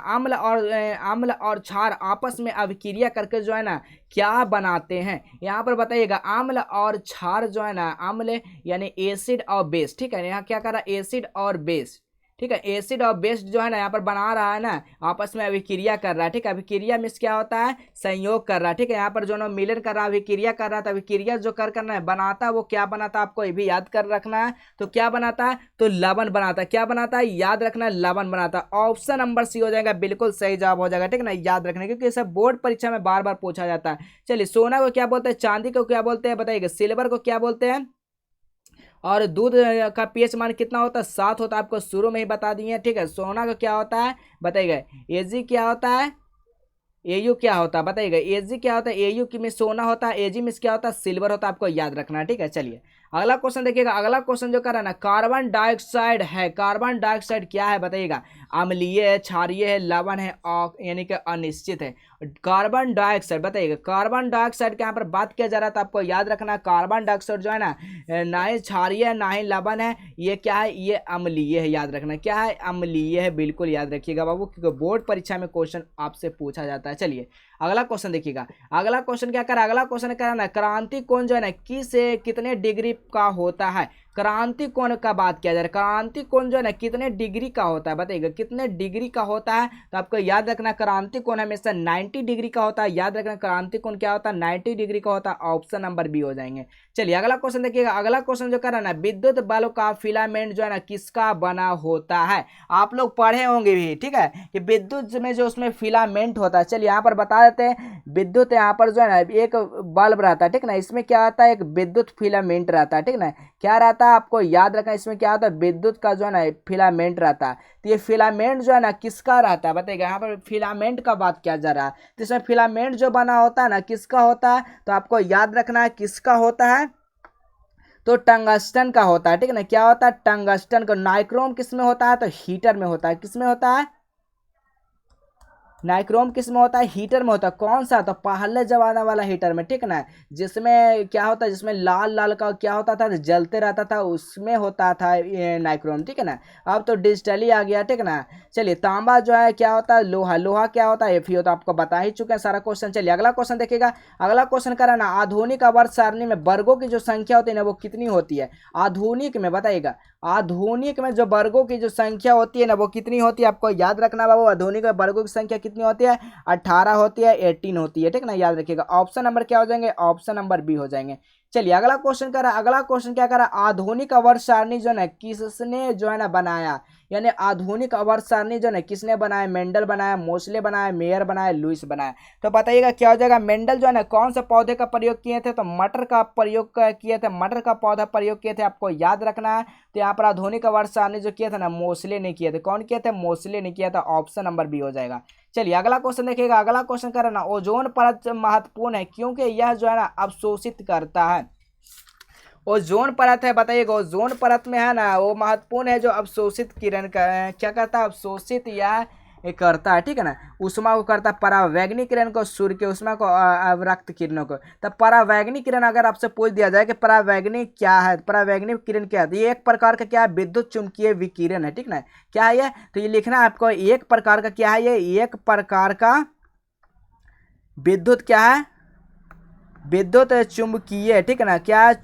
अम्ल और क्षार आपस में अभिक्रिया करके जो है ना क्या बनाते हैं। यहाँ पर बताइएगा अम्ल और क्षार जो है ना, अम्ल यानी एसिड और बेस, ठीक है, यहाँ क्या कर रहा है, एसिड और बेस, ठीक है, एसिड और बेस जो है ना यहाँ पर बना रहा है ना, आपस में अभिक्रिया कर रहा है, ठीक है। अभिक्रिया मीन्स क्या होता है, संयोग कर रहा है, ठीक है। यहाँ पर जो ना मिलन कर रहा है, अभिक्रिया कर रहा था, अभिक्रिया जो करना है बनाता है, वो क्या बनाता है, आपको ये भी याद कर रखना है। तो क्या बनाता है, तो लवण बनाता है। क्या बनाता है, याद रखना है, लवण बनाता है। ऑप्शन नंबर सी हो जाएगा, बिल्कुल सही जवाब हो जाएगा, ठीक है ना, याद रखना, क्योंकि सब बोर्ड परीक्षा में बार बार पूछा जाता है। चलिए सोना को क्या बोलते हैं, चांदी को क्या बोलते हैं, बताइएगा। सिल्वर को क्या बोलते हैं, और दूध का पीएच मान कितना होता है, 7 होता है, आपको शुरू में ही बता दिए, ठीक है। सोना का क्या होता है बताइएगा, एजी क्या होता है, एयू क्या होता है बताइएगा, एजी क्या होता है, एयू की में सोना होता है, एजी में क्या होता है, सिल्वर होता है, आपको याद रखना है, ठीक है। चलिए अगला क्वेश्चन देखिएगा। अगला क्वेश्चन जो कर रहा है ना, कार्बन डाइऑक्साइड है, कार्बन डाइऑक्साइड क्या है बताइएगा, अम्लीय है, क्षारीय है, लवण है, यानी कि अनिश्चित है। कार्बन डाइऑक्साइड बताइएगा, कार्बन डाइऑक्साइड के यहाँ पर बात किया जा रहा था, आपको याद रखना है कार्बन डाइऑक्साइड जो है ना ही क्षारीय है ना ही लवण है, ये क्या है, ये अम्लीय है, याद रखना क्या है, अम्लीय है, बिल्कुल याद रखिएगा बाबू, क्योंकि बोर्ड परीक्षा में क्वेश्चन आपसे पूछा जाता है। चलिए अगला क्वेश्चन देखिएगा। अगला क्वेश्चन क्या करा, अगला क्वेश्चन करा ना, क्रांति कोण जो है ना कितने डिग्री का होता है। क्रांति कोण का बात किया जा रहा है, क्रांति कोण जो है ना कितने डिग्री का होता है बताइएगा, कितने डिग्री का होता है। तो आपको याद रखना क्रांति कोण हमेशा 90 डिग्री का होता है, याद रखना क्रांति कोण क्या होता है, 90 डिग्री का होता है। ऑप्शन नंबर बी हो जाएंगे। चलिए अगला क्वेश्चन देखिएगा। अगला क्वेश्चन जो कर रहा है ना, विद्युत बल्ब का फिलामेंट जो है ना किसका बना होता है। आप लोग पढ़े होंगे भी, ठीक है, कि विद्युत में जो उसमें फिलामेंट होता है। चलिए यहाँ पर बता देते हैं, विद्युत यहाँ पर जो है ना एक बल्ब रहता है, ठीक ना, इसमें क्या आता है, एक विद्युत फिलामेंट रहता है, ठीक ना, क्या रहता है आपको याद रखना, इसमें क्या होता है, विद्युत का जो है ना फिलामेंट रहता है। तो ये फिलामेंट जो है ना किसका रहता है बताइएगा, यहाँ पर फिलामेंट का बात किया जा रहा है, तो इसमें फिलामेंट जो बना होता है ना किसका होता है, तो आपको याद रखना है किसका होता है, तो टंगस्टन का होता है, ठीक है ना, क्या होता है, टंगस्टन का। नाइक्रोम किस में होता है, तो हीटर में होता है, किस में होता है, नाइक्रोम किस में होता है, हीटर में होता है। कौन सा, तो पहले जमाना वाला हीटर में, ठीक ना, जिसमें क्या होता है, जिसमें लाल लाल का क्या होता था, जलते रहता था, उसमें होता था ये नाइक्रोम, ठीक है ना। अब तो डिजिटली आ गया, ठीक ना। चलिए तांबा जो है क्या होता है, लोहा, लोहा क्या होता है, एफी होता है, आपको बता ही चुके हैं सारा क्वेश्चन। चलिए अगला क्वेश्चन देखिएगा। अगला क्वेश्चन करा ना, आधुनिक आवर्त सारणी में वर्गों की जो संख्या होती है ना वो कितनी होती है। आधुनिक में बताइएगा, आधुनिक में जो वर्गों की जो संख्या होती है ना वो कितनी होती है, आपको याद रखना बाबू। आधुनिक में वर्गों की संख्या कितनी होती है, 18 होती है, 18 होती है, ठीक ना, याद रखिएगा। ऑप्शन नंबर क्या हो जाएंगे, ऑप्शन नंबर बी हो जाएंगे। चलिए अगला क्वेश्चन करा, अगला क्वेश्चन क्या करा, आधुनिक आवर्त सारणी जो है किसने जो है ना बनाया, यानी आधुनिक आवर्त सारणी जो है किसने बनाया, मेंडल बनाया, मोसले बनाया, मेयर बनाया, लुईस बनाया। तो बताइएगा क्या हो जाएगा, मेंडल जो है ना कौन से पौधे का प्रयोग किए थे, तो मटर का प्रयोग किए थे, मटर का पौधा प्रयोग किए थे, आपको याद रखना है। तो यहाँ पर आधुनिक आवर्त सारणी जो किए थे ना मोसले ने किए थे, कौन किए थे, मोसले ने किया था। ऑप्शन नंबर बी हो जाएगा। चलिए अगला क्वेश्चन देखिएगा। अगला क्वेश्चन कर ना, ओजोन परत महत्वपूर्ण है क्योंकि यह जो है ना अवशोषित करता है। ओजोन परत है बताइएगा, ओजोन परत में है ना वो महत्वपूर्ण है जो अवशोषित किरण का क्या करता है, अवशोषित या करता है, ठीक है ना। ऊष्मा को करता है, परावैंगनी किरण को सूर्य के ऊष्मा को, अवरक्त किरणों को। तब परावैंगनी किरण अगर आपसे पूछ दिया जाए कि परावैंगनी क्या है, परावैंगनी किरण क्या है, ये एक प्रकार का क्या है, विद्युत चुंबकीय विकिरण है, ठीक ना। क्या है ये, तो ये लिखना है आपको, एक प्रकार का क्या है, ये एक प्रकार का विद्युत क्या है, विद्युत चुंबकीय, ठीक है ना, क्या है,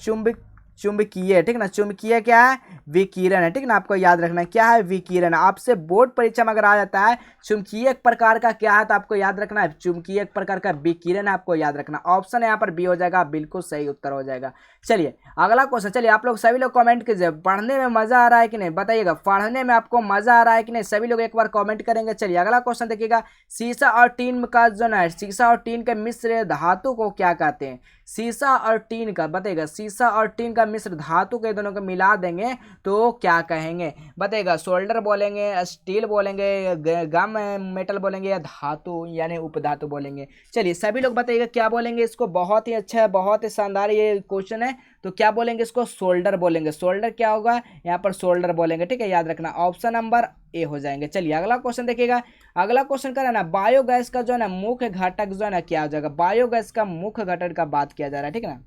चुंबकीय, ठीक ना, चुंबकीय क्या है, विकिरण है, ठीक ना, आपको याद रखना है क्या है, विकिरण। आपसे बोर्ड परीक्षा में अगर आ जाता है चुंबकीय एक प्रकार का क्या है, तो आपको याद रखना है चुंबकीय एक प्रकार का विकिरण है, आपको याद रखना। ऑप्शन यहाँ पर बी हो जाएगा, बिल्कुल सही उत्तर हो जाएगा। चलिए अगला क्वेश्चन, चलिए आप लोग सभी लोग कमेंट कीजिए, पढ़ने में मजा आ रहा है कि नहीं बताइएगा, पढ़ने में आपको मजा आ रहा है कि नहीं, सभी लोग एक बार कमेंट करेंगे। चलिए अगला क्वेश्चन देखिएगा, सीसा और टीन का जो है, सीसा और टीन के मिश्र धातु को क्या कहते हैं। सीसा और टीन का बताइएगा, सीसा और टीन का मिश्र धातु के दोनों को मिला देंगे तो क्या कहेंगे? बताइएगा, सोल्डर बोलेंगे, स्टील बोलेंगे, गम मेटल बोलेंगे, या धातु यानी उपधातु बोलेंगे? चलिए सभी लोग बताइएगा क्या बोलेंगे इसको। बहुत ही अच्छा है, बहुत ही शानदार ये क्वेश्चन है। तो क्या बोलेंगे इसको? सोल्डर बोलेंगे। सोल्डर क्या होगा? यहाँ पर सोल्डर बोलेंगे, ठीक है, याद रखना। ऑप्शन नंबर ए हो जाएंगे। चलिए अगला क्वेश्चन देखिएगा। अगला क्वेश्चन क्या है ना, बायोगैस का जो है ना मुख्य घटक जो है ना क्या हो जाएगा? बायोगैस का मुख्य घटक का बात किया जा रहा है, ठीक है ना।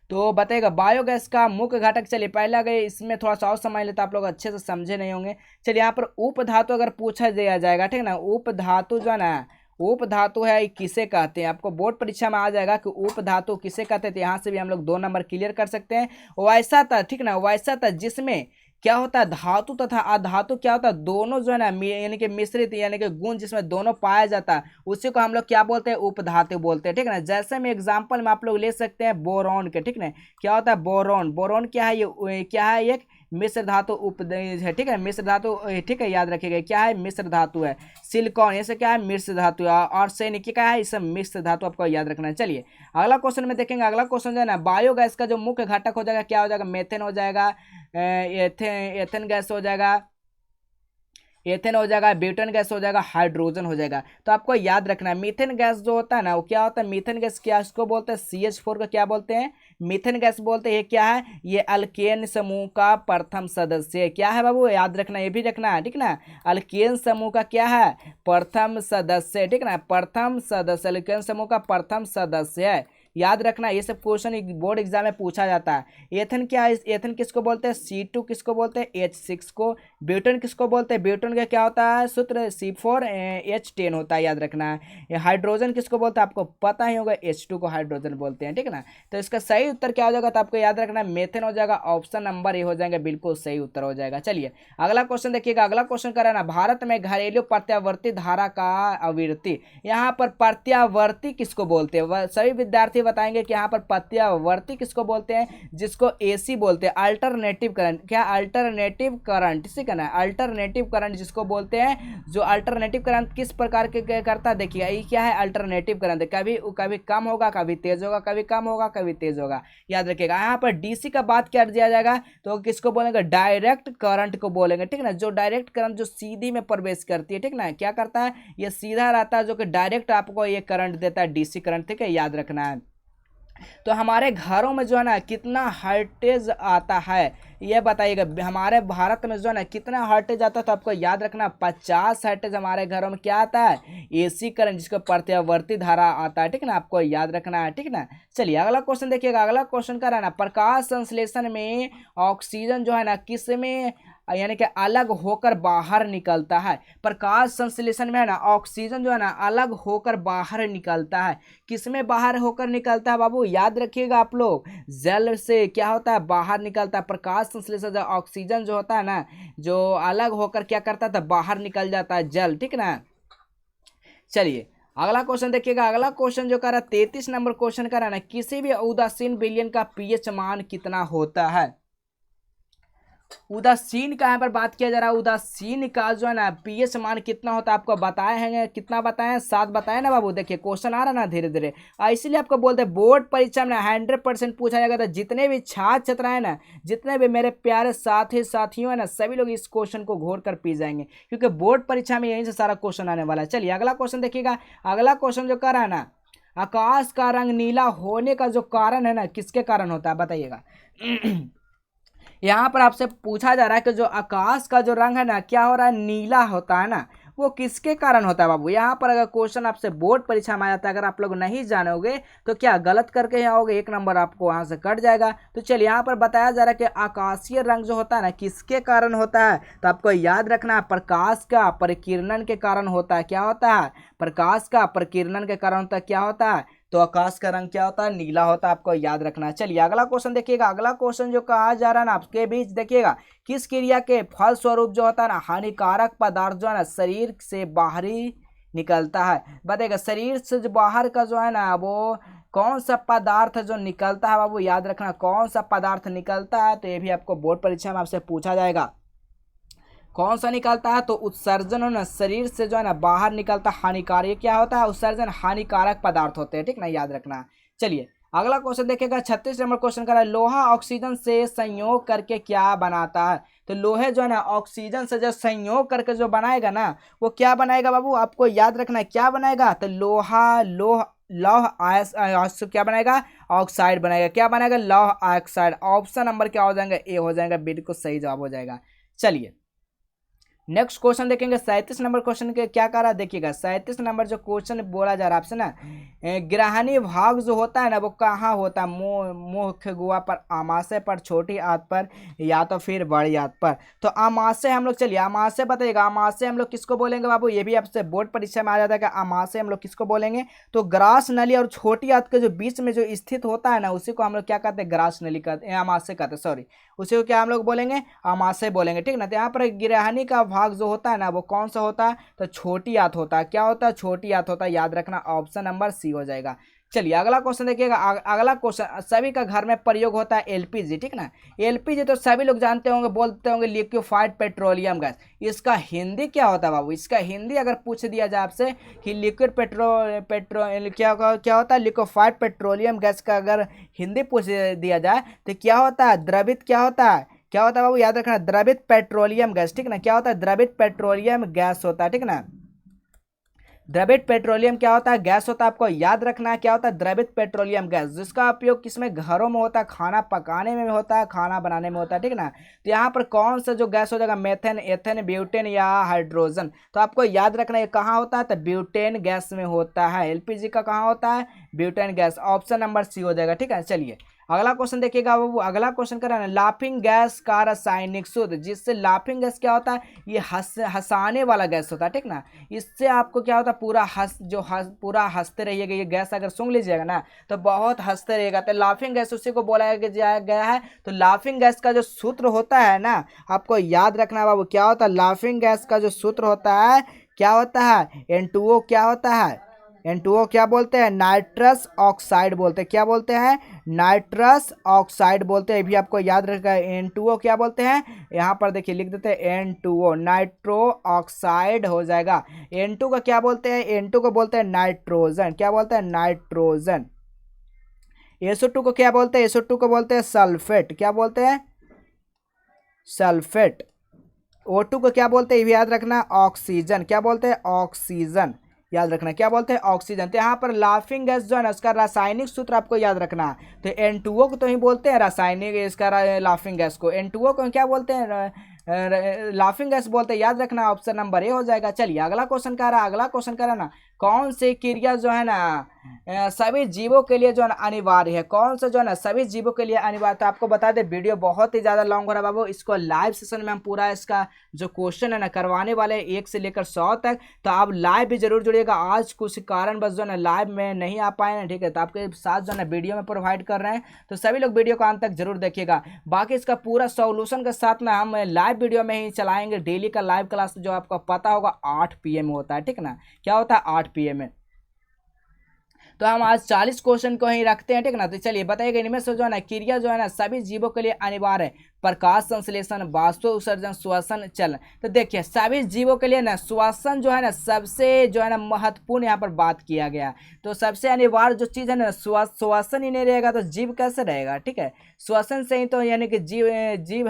तो बताइएगा बायोगैस का मुख्य घटक। चलिए पहले अगर इसमें थोड़ा सा और समझ लेते, आप लोग अच्छे से समझे नहीं होंगे। चलिए यहाँ पर उपधातु अगर पूछा दिया जाएगा, ठीक है ना, उपधातु जो है ना, उपधातु है किसे कहते हैं? आपको बोर्ड परीक्षा में आ जाएगा कि उपधातु किसे कहते हैं। तो यहाँ से भी हम लोग 2 नंबर क्लियर कर सकते हैं। वैसा था, ठीक ना, वैसा था जिसमें क्या होता है, धातु तथा अधातु क्या होता है, दोनों जो है ना यानी कि मिश्रित यानी कि गुण जिसमें दोनों पाया जाता है, उसी को हम लोग क्या बोलते हैं? उपधातु बोलते हैं, ठीक है ना। जैसे में एग्जांपल में आप लोग ले सकते हैं बोरॉन के, ठीक ना। क्या होता है बोरॉन? बोरॉन क्या है? ये क्या है? एक मिश्र धातु है, ठीक है, मिश्र धातु, ठीक है, याद रखिएगा क्या है? मिश्र धातु है। सिलिकॉन ये सब क्या है? मिश्र धातु है। और सेनिक क्या है? ये सब मिश्र धातु आपको याद रखना है। चलिए अगला क्वेश्चन में देखेंगे। अगला क्वेश्चन जो है ना, बायोगैस का जो मुख्य घटक हो जाएगा क्या हो जाएगा? मेथेन हो जाएगा, एथेन गैस हो जाएगा, एथेन हो जाएगा, ब्यूटेन गैस हो जाएगा, हाइड्रोजन हो जाएगा। तो आपको याद रखना है मीथेन गैस जो होता है ना, वो क्या होता है? मीथेन गैस क्या इसको बोलते हैं? CH4 का क्या बोलते हैं? मीथेन गैस बोलते हैं। ये क्या है? ये अल्केन समूह का प्रथम सदस्य क्या है बाबू? याद रखना, ये भी रखना है, ठीक ना। अल्केन समूह का क्या है? प्रथम सदस्य, ठीक ना, प्रथम सदस्य, अल्केन समूह का प्रथम सदस्य है। याद रखना, ये सब क्वेश्चन बोर्ड एग्जाम में पूछा जाता है। एथन क्या है? एथन किसको बोलते हैं? C2 किसको बोलते हैं? H6 को। ब्यूटेन किसको बोलते हैं? ब्यूटेन का क्या होता है सूत्र? C4H10 होता है, याद रखना है। हाइड्रोजन किसको बोलते हैं? आपको पता ही होगा, H2 को हाइड्रोजन बोलते हैं, ठीक है ना। तो इसका सही उत्तर क्या हो जाएगा? तो आपको याद रखना है मेथेन हो जाएगा। ऑप्शन नंबर ए हो जाएंगे, बिल्कुल सही उत्तर हो जाएगा। चलिए अगला क्वेश्चन देखिएगा। अगला क्वेश्चन कर रहा है ना, भारत में घरेलू प्रत्यावर्ती धारा का आवृत्ति। यहाँ पर प्रत्यावर्ती किसको बोलते हैं? सभी विद्यार्थी बताएंगे कि यहाँ पर प्रत्यावर्ती किसको बोलते हैं? जिसको AC बोलते हैं, अल्टरनेटिव करंट। क्या? अल्टरनेटिव करंट, इसी का ना अल्टरनेटिव करंट जिसको बोलते हैं। जो अल्टरनेटिव करंट किस प्रकार के करता है, देखिए ये क्या है? Alternative current. कभी कभी कम होगा, कभी तेज होगा, कभी कम होगा, कभी तेज होगा, याद रखिएगा। यहाँ पर DC का बात क्या दिया जाएगा तो किसको बोलेंगे? डायरेक्ट करंट को बोलेंगे, ठीक ना। जो डायरेक्ट करंट जो सीधी में प्रवेश करती है, ठीक ना, क्या करता है? ये सीधा रहता है, जो कि डायरेक्ट आपको ये करंट देता है, DC करंट, ठीक है, याद रखना है। तो हमारे घरों में जो है ना कितना हर्टेज आता है, ये बताइएगा। हमारे भारत में जो है ना कितना हर्टेज आता है, तो आपको याद रखना 50 हर्टेज हमारे घरों में क्या आता है? AC करंट, जिसको प्रत्यावर्ती धारा आता है, ठीक ना, आपको याद रखना है, ठीक ना। चलिए अगला क्वेश्चन देखिएगा। अगला क्वेश्चन का ना, प्रकाश संश्लेषण में ऑक्सीजन जो है ना किस में यानी कि अलग होकर बाहर निकलता है? प्रकाश संश्लेषण में है ना ऑक्सीजन जो है ना अलग होकर बाहर निकलता है। किसमें बाहर होकर निकलता है बाबू? याद रखिएगा आप लोग, जल से क्या होता है? बाहर निकलता है। प्रकाश संश्लेषण जो ऑक्सीजन जो होता है ना, जो अलग होकर क्या करता है? बाहर निकल जाता है, जल, ठीक ना। चलिए अगला क्वेश्चन देखिएगा। अगला क्वेश्चन जो कर रहा है 33 नंबर क्वेश्चन कर रहा है ना, किसी भी उदासीन विलयन का pH मान कितना होता है? उदासीन का यहाँ पर बात किया जा रहा है। उदासीन का जो है ना pH मान कितना होता है आपको बताए हैं, कितना बताए हैं? 7 बताए ना बाबू। देखिए क्वेश्चन आ रहा ना धीरे धीरे, इसीलिए आपको बोलते हैं बोर्ड परीक्षा में 100% पूछा जाएगा। तो जितने भी छात्र छात्राएं ना, जितने भी मेरे प्यारे साथियों है ना, सभी लोग इस क्वेश्चन को घोर कर पी जाएंगे, क्योंकि बोर्ड परीक्षा में यहीं से सारा क्वेश्चन आने वाला है। चलिए अगला क्वेश्चन देखिएगा। अगला क्वेश्चन जो कर रहा है ना, आकाश का रंग नीला होने का जो कारण है ना, किसके कारण होता है बताइएगा। यहाँ पर आपसे पूछा जा रहा है कि जो आकाश का जो रंग है ना क्या हो रहा है? नीला होता है ना, वो किसके कारण होता है बाबू? यहाँ पर अगर क्वेश्चन आपसे बोर्ड परीक्षा में आ जाता है, अगर आप लोग नहीं जानोगे तो क्या गलत करके यहाँ आओगे, 1 नंबर आपको वहाँ से कट जाएगा। तो चलिए यहाँ पर बताया जा रहा है कि आकाशीय रंग जो होता है ना किसके कारण होता है? तो आपको याद रखना है प्रकाश का परिकिरणन के कारण होता है। क्या होता है? प्रकाश का परिकिरणन के कारण होता है। क्या होता है? तो आकाश का रंग क्या होता है? नीला होता है, आपको याद रखना है। चलिए अगला क्वेश्चन देखिएगा। अगला क्वेश्चन जो कहा जा रहा है ना आपके बीच देखिएगा, किस क्रिया के फल स्वरूप जो होता है ना हानिकारक पदार्थ जो है ना शरीर से बाहरी निकलता है? बताइएगा शरीर से जो बाहर का जो है ना वो कौन सा पदार्थ जो निकलता है बाबू? याद रखना कौन सा पदार्थ निकलता है, तो ये भी आपको बोर्ड परीक्षा में आपसे पूछा जाएगा। कौन सा निकलता है? तो उत्सर्जन ना, शरीर से जो है ना बाहर निकलता हानिकारक क्या होता है? उत्सर्जन हानिकारक पदार्थ होते हैं, ठीक ना, याद रखना। चलिए अगला क्वेश्चन देखिएगा 36 नंबर क्वेश्चन कर रहा है, लोहा ऑक्सीजन से संयोग करके क्या बनाता है। तो लोहे जो है ना ऑक्सीजन से जो संयोग करके जो बनाएगा ना वो क्या बनाएगा बाबू, आपको याद रखना है क्या बनाएगा। तो लौह क्या बनाएगा, ऑक्साइड बनाएगा। क्या बनाएगा, लौह ऑक्साइड। ऑप्शन नंबर क्या हो जाएगा, ए हो जाएगा, बिल्कुल सही जवाब हो जाएगा। चलिए नेक्स्ट क्वेश्चन देखेंगे 37 नंबर क्वेश्चन के क्या कर रहा है, देखिएगा 37 नंबर जो क्वेश्चन बोला जा रहा है आपसे ना, ग्रहणी भाग जो होता है ना वो कहाँ होता है, मुख्य गुहा पर, आमाशय पर, छोटी आंत पर, या तो फिर बड़ी आंत पर। तो आमाशय हम लोग, चलिए आमाशय बताइएगा, आमाशय हम लोग किसको बोलेंगे बाबू, ये भी आपसे बोर्ड परीक्षा में आ जाता है कि आमाशय हम लोग किसको बोलेंगे। तो ग्रास नली और छोटी आंत के जो बीच में जो स्थित होता है ना उसी को हम लोग क्या कहते हैं, ग्रास नली कहते हैं, आमाशय कहते हैं, सॉरी उसी को क्या हम लोग बोलेंगे, आमाशय बोलेंगे, ठीक ना। तो यहाँ पर ग्रहणी का भाग जो होता है ना वो कौन सा होता है, तो छोटी आंत होता है। क्या होता है, छोटी आंत होता है, याद रखना, ऑप्शन नंबर सी हो जाएगा। चलिए अगला क्वेश्चन देखिएगा, अगला क्वेश्चन, सभी का घर में प्रयोग होता है एलपीजी, ठीक ना। एलपीजी तो सभी लोग जानते होंगे, बोलते होंगे लिक्विफाइड पेट्रोलियम गैस। इसका हिंदी क्या होता है बाबू, इसका हिंदी अगर पूछ दिया जाए आपसे कि लिक्विड पेट्रोल क्या होता है, लिक्विफाइड पेट्रोलियम गैस का अगर हिंदी पूछ दिया जाए तो क्या होता है, द्रवित क्या होता है, क्या होता है बाबू, याद रखना, द्रवित पेट्रोलियम गैस, ठीक ना। क्या होता है, द्रवित पेट्रोलियम गैस होता है, ठीक ना। द्रवित पेट्रोलियम क्या होता है, गैस होता है, आपको याद रखना है क्या होता है, द्रवित पेट्रोलियम गैस, जिसका उपयोग किसमें, घरों में होता है, खाना पकाने में होता है, खाना बनाने में होता है, ठीक ना। तो यहाँ पर कौन सा जो गैस हो जाएगा, मेथेन, एथेन, ब्यूटेन या हाइड्रोजन। तो आपको याद रखना है कहाँ होता है, तो ब्यूटेन गैस में होता है। एलपीजी का कहाँ होता है, butane gas, option number C हो जाएगा, ठीक है। चलिए अगला क्वेश्चन देखिएगा बाबू, अगला क्वेश्चन कर रहा है लाफिंग गैस का रासायनिक सूत्र, जिससे लाफिंग गैस क्या होता है, ये हंसाने वाला गैस होता है, ठीक ना। इससे आपको क्या होता है, पूरा हंसते रहिएगा, ये गैस अगर सूंघ लीजिएगा ना तो बहुत हंसते रहिएगा। तो लाफिंग गैस उसी को बोला गया है। तो लाफिंग गैस का जो सूत्र होता है ना आपको याद रखना बाबू, क्या होता है, लाफिंग गैस का जो सूत्र होता है क्या होता है, N2O क्या होता है, N2O क्या बोलते हैं, नाइट्रस ऑक्साइड बोलते हैं। क्या बोलते हैं, नाइट्रस ऑक्साइड बोलते हैं। ये भी आपको याद रखना, N2O क्या बोलते हैं, यहाँ पर देखिए लिख देते हैं N2O, नाइट्रो ऑक्साइड हो जाएगा। N2 को क्या बोलते हैं, N2 को बोलते हैं नाइट्रोजन। क्या बोलते हैं, नाइट्रोजन। SO2 को क्या बोलते हैं, SO2 को बोलते हैं सल्फेट। क्या बोलते हैं, सल्फेट। O2 को क्या बोलते हैं, ये भी याद रखना, ऑक्सीजन। क्या बोलते हैं, ऑक्सीजन, याद रखना, क्या बोलते हैं, ऑक्सीजन। तो यहाँ पर लाफिंग गैस जो है ना उसका रासायनिक सूत्र आपको याद रखना है। तो N2O को तो ही बोलते हैं रासायनिक, इसका लाफिंग गैस को N2O को क्या बोलते हैं, लाफिंग गैस बोलते हैं, याद रखना, ऑप्शन नंबर ए हो जाएगा। चलिए अगला क्वेश्चन क्या रहा है, अगला क्वेश्चन क्या रहा ना, कौन सी क्रिया जो है ना सभी जीवों के लिए जो है ना अनिवार्य है, कौन सा जो है ना सभी जीवों के लिए अनिवार्य। तो आपको बता दें वीडियो बहुत ही ज़्यादा लॉन्ग हो रहा है बाबू, इसको लाइव सेशन में हम पूरा इसका जो क्वेश्चन है ना करवाने वाले 1 से लेकर 100 तक। तो आप लाइव भी जरूर जुड़िएगा, आज कुछ कारण बस जो है ना लाइव में नहीं आ पाए ना, ठीक है। तो आपके साथ जो है ना वीडियो में प्रोवाइड कर रहे हैं, तो सभी लोग वीडियो को अंत तक जरूर देखिएगा। बाकी इसका पूरा सॉल्यूशन के साथ ना हम लाइव वीडियो में ही चलाएंगे। डेली का लाइव क्लास जो आपको पता होगा 8 PM होता है, ठीक ना। क्या होता है, 8 PM में। तो हम आज 40 क्वेश्चन को ही रखते हैं, ठीक ना। तो चलिए बताइएगा इनमें से जो है ना क्रिया जो है ना सभी जीवों के लिए अनिवार्य है, प्रकाश संश्लेषण, वाष्प उत्सर्जन, श्वसन, चलन। तो देखिए सभी जीवों के लिए ना श्वसन जो है ना सबसे जो है ना महत्वपूर्ण यहाँ पर बात किया गया। तो सबसे अनिवार्य जो चीज़ है ना श्वसन ही नहीं रहेगा तो जीव कैसे रहेगा, ठीक है। श्वसन से ही तो यानी कि जीव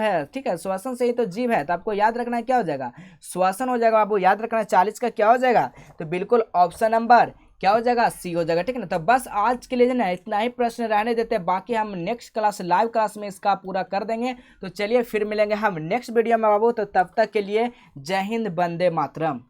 है, ठीक है, श्वसन से ही तो जीव है। तो आपको याद रखना क्या हो जाएगा, श्वसन हो जाएगा बाबू, याद रखना 40 का क्या हो जाएगा, तो बिल्कुल ऑप्शन नंबर क्या हो जाएगा, सी हो जाएगा, ठीक है ना। तो बस आज के लिए ना इतना ही प्रश्न रहने देते हैं, बाकी हम नेक्स्ट क्लास लाइव क्लास में इसका पूरा कर देंगे। तो चलिए फिर मिलेंगे हम नेक्स्ट वीडियो में बाबू, तो तब तक के लिए जय हिंद, वंदे मातरम।